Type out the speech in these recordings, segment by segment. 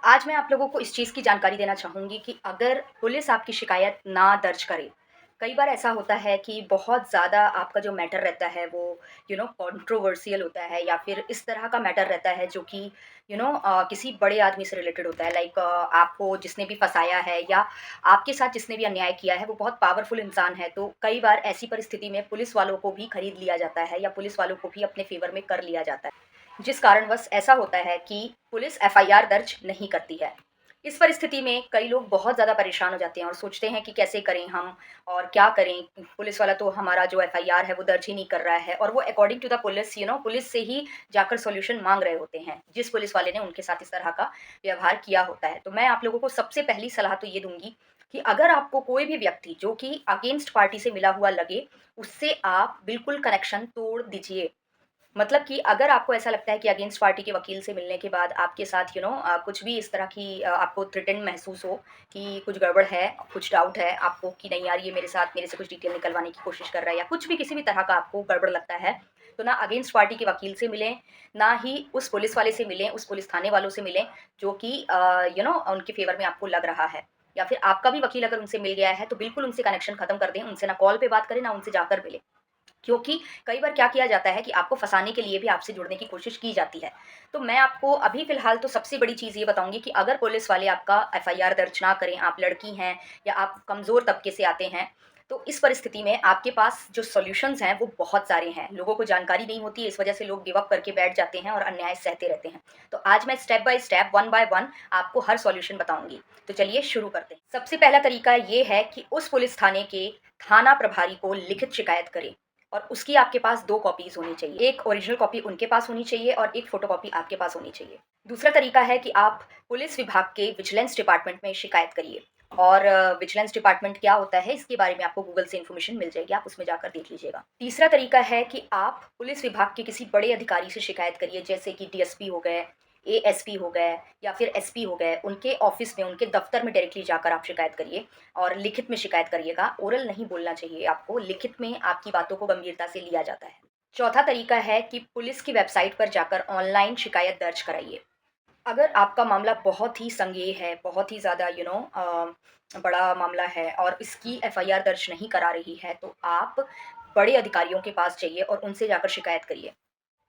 आज मैं आप लोगों को इस चीज़ की जानकारी देना चाहूँगी कि अगर पुलिस आपकी शिकायत ना दर्ज करे, कई बार ऐसा होता है कि बहुत ज़्यादा आपका जो मैटर रहता है वो कंट्रोवर्शियल होता है या फिर इस तरह का मैटर रहता है जो कि किसी बड़े आदमी से रिलेटेड होता है। लाइक आपको जिसने भी फँसाया है या आपके साथ जिसने भी अन्याय किया है वो बहुत पावरफुल इंसान है। तो कई बार ऐसी परिस्थिति में पुलिस वालों को भी खरीद लिया जाता है या पुलिस वालों को भी अपने फ़ेवर में कर लिया जाता है। जिस कारणवश ऐसा होता है कि पुलिस एफआईआर दर्ज नहीं करती है। इस परिस्थिति में कई लोग बहुत ज़्यादा परेशान हो जाते हैं और सोचते हैं कि कैसे करें हम और क्या करें? पुलिस वाला तो हमारा जो एफआईआर है वो दर्ज ही नहीं कर रहा है और वो according to the police police से ही जाकर सॉल्यूशन माँग रहे होते हैं, जिस पुलिस वाले ने उनके साथ इस तरह का व्यवहार किया होता है। तो मैं आप लोगों को सबसे पहली सलाह तो ये दूँगी कि अगर आपको कोई भी व्यक्ति जो कि अगेंस्ट पार्टी से मिला हुआ लगे, उससे आप बिल्कुल कनेक्शन तोड़ दीजिए। मतलब कि अगर आपको ऐसा लगता है कि अगेंस्ट पार्टी के वकील से मिलने के बाद आपके साथ कुछ भी इस तरह की आपको थ्रेटेंड महसूस हो कि कुछ गड़बड़ है, कुछ डाउट है आपको कि नहीं यार ये मेरे से कुछ डिटेल निकलवाने की कोशिश कर रहा है या कुछ भी किसी भी तरह का आपको गड़बड़ लगता है, तो ना अगेंस्ट पार्टी के वकील से मिलें, ना ही उस पुलिस वाले से मिलें, उस पुलिस थाने वालों से मिलें जो कि उनके फ़ेवर में आपको लग रहा है। या फिर आपका भी वकील अगर उनसे मिल गया है तो बिल्कुल उनसे कनेक्शन ख़त्म कर दें, उनसे ना कॉल पे बात करें, ना उनसे जाकर मिलें। क्योंकि कई बार क्या किया जाता है कि आपको फँसाने के लिए भी आपसे जुड़ने की कोशिश की जाती है। तो मैं आपको अभी फ़िलहाल तो सबसे बड़ी चीज़ ये बताऊँगी कि अगर पुलिस वाले आपका एफआईआर दर्ज ना करें, आप लड़की हैं या आप कमज़ोर तबके से आते हैं, तो इस परिस्थिति में आपके पास जो सॉल्यूशंस हैं वो बहुत सारे हैं। लोगों को जानकारी नहीं होती है, इस वजह से लोग गिव अप करके बैठ जाते हैं और अन्याय सहते रहते हैं। तो आज मैं step by step, one by one आपको हर सॉल्यूशन बताऊँगी। तो चलिए शुरू करते हैं। सबसे पहला तरीका ये है कि उस पुलिस थाने के थाना प्रभारी को लिखित शिकायत करें। और उसकी आपके पास 2 कॉपीज़ होनी चाहिए। एक ओरिजिनल कॉपी उनके पास होनी चाहिए और एक फ़ोटोकॉपी आपके पास होनी चाहिए। दूसरा तरीका है कि आप पुलिस विभाग के विजिलेंस डिपार्टमेंट में शिकायत करिए और विजिलेंस डिपार्टमेंट क्या होता है इसके बारे में आपको गूगल से इन्फॉर्मेशन मिल जाएगी, आप उसमें जाकर देख लीजिएगा। तीसरा तरीका है कि आप पुलिस विभाग के किसी बड़े अधिकारी से शिकायत करिए जैसे कि डीएसपी हो गए, एएसपी हो गए या फिर एसपी हो गए, उनके ऑफ़िस में, उनके दफ़्तर में डायरेक्टली जाकर आप शिकायत करिए और लिखित में शिकायत करिएगा। ओरल नहीं बोलना चाहिए आपको, लिखित में आपकी बातों को गंभीरता से लिया जाता है। चौथा तरीका है कि पुलिस की वेबसाइट पर जाकर ऑनलाइन शिकायत दर्ज कराइए। अगर आपका मामला बहुत ही संज्ञेय है, बहुत ही ज़्यादा बड़ा मामला है और इसकी एफआईआर दर्ज नहीं करा रही है, तो आप बड़े अधिकारियों के पास जाइए और उनसे जाकर शिकायत करिए।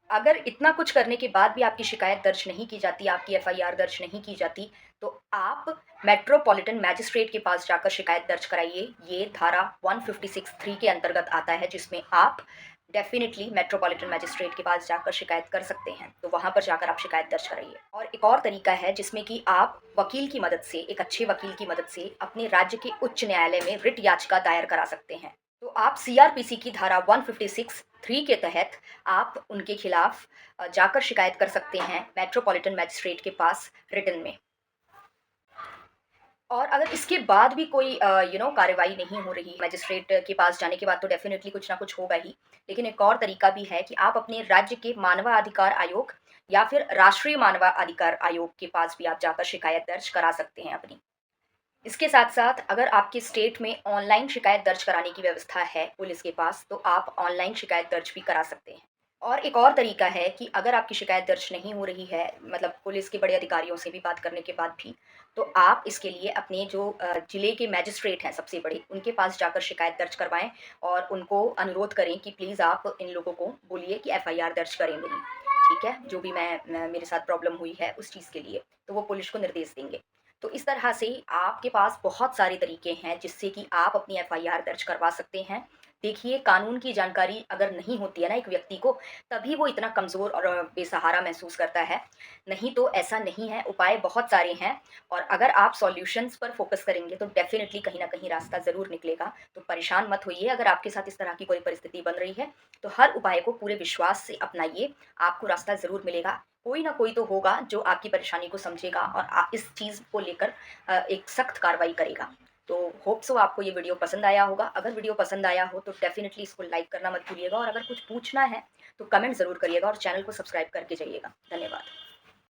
अगर इतना कुछ करने के बाद भी आपकी शिकायत दर्ज नहीं की जाती, आपकी एफआईआर दर्ज नहीं की जाती, तो आप मेट्रोपॉलिटन मैजिस्ट्रेट के पास जाकर शिकायत दर्ज कराइए। ये धारा 156(3) के अंतर्गत आता है, जिसमें आप डेफ़िनिटली मेट्रोपॉलिटन मैजिस्ट्रेट के पास जाकर शिकायत कर सकते हैं। तो वहाँ पर जाकर आप शिकायत दर्ज कराइए। और एक और तरीका है जिसमें कि आप वकील की मदद से, एक अच्छे वकील की मदद से अपने राज्य के उच्च न्यायालय में रिट याचिका दायर करा सकते हैं। तो आप सीआरपीसी की धारा 156(3) के तहत आप उनके खिलाफ जाकर शिकायत कर सकते हैं मेट्रोपॉलिटन मैजिस्ट्रेट के पास रिटन में। और अगर इसके बाद भी कोई कार्रवाई नहीं हो रही मैजिस्ट्रेट के पास जाने के बाद, तो डेफ़िनिटली कुछ ना कुछ होगा ही। लेकिन एक और तरीका भी है कि आप अपने राज्य के मानवाधिकार आयोग या फिर राष्ट्रीय मानवाधिकार आयोग के पास भी आप जाकर शिकायत दर्ज करा सकते हैं अपनी। इसके साथ-साथ अगर आपके स्टेट में ऑनलाइन शिकायत दर्ज कराने की व्यवस्था है पुलिस के पास, तो आप ऑनलाइन शिकायत दर्ज भी करा सकते हैं। और एक और तरीका है कि अगर आपकी शिकायत दर्ज नहीं हो रही है, मतलब पुलिस के बड़े अधिकारियों से भी बात करने के बाद भी, तो आप इसके लिए अपने जो ज़िले के मैजिस्ट्रेट हैं सबसे बड़े, उनके पास जाकर शिकायत दर्ज करवाएँ और उनको अनुरोध करें कि प्लीज़ आप इन लोगों को बोलिए कि एफआईआर दर्ज करें मेरी, ठीक है? जो भी मेरे साथ प्रॉब्लम हुई है उस चीज़ के लिए, तो वो पुलिस को निर्देश देंगे। तो इस तरह से आपके पास बहुत सारे तरीके हैं जिससे कि आप अपनी एफआईआर दर्ज करवा सकते हैं। देखिए, कानून की जानकारी अगर नहीं होती है ना एक व्यक्ति को, तभी वो इतना कमज़ोर और बेसहारा महसूस करता है। नहीं तो ऐसा नहीं है, उपाय बहुत सारे हैं और अगर आप सॉल्यूशंस पर फ़ोकस करेंगे तो डेफ़िनिटली कहीं न कहीं रास्ता ज़रूर निकलेगा। तो परेशान मत होइए, अगर आपके साथ इस तरह की कोई परिस्थिति बन रही है, तो हर उपाय को पूरे विश्वास से अपनाइए, आपको रास्ता ज़रूर मिलेगा। कोई ना कोई तो होगा जो आपकी परेशानी को समझेगा और इस चीज़ को लेकर एक सख्त कार्रवाई करेगा। तो होप सो आपको ये वीडियो पसंद आया होगा। अगर वीडियो पसंद आया हो तो डेफ़िनिटली इसको लाइक करना मत भूलिएगा और अगर कुछ पूछना है तो कमेंट ज़रूर करिएगा और चैनल को सब्सक्राइब करके जाइएगा। धन्यवाद।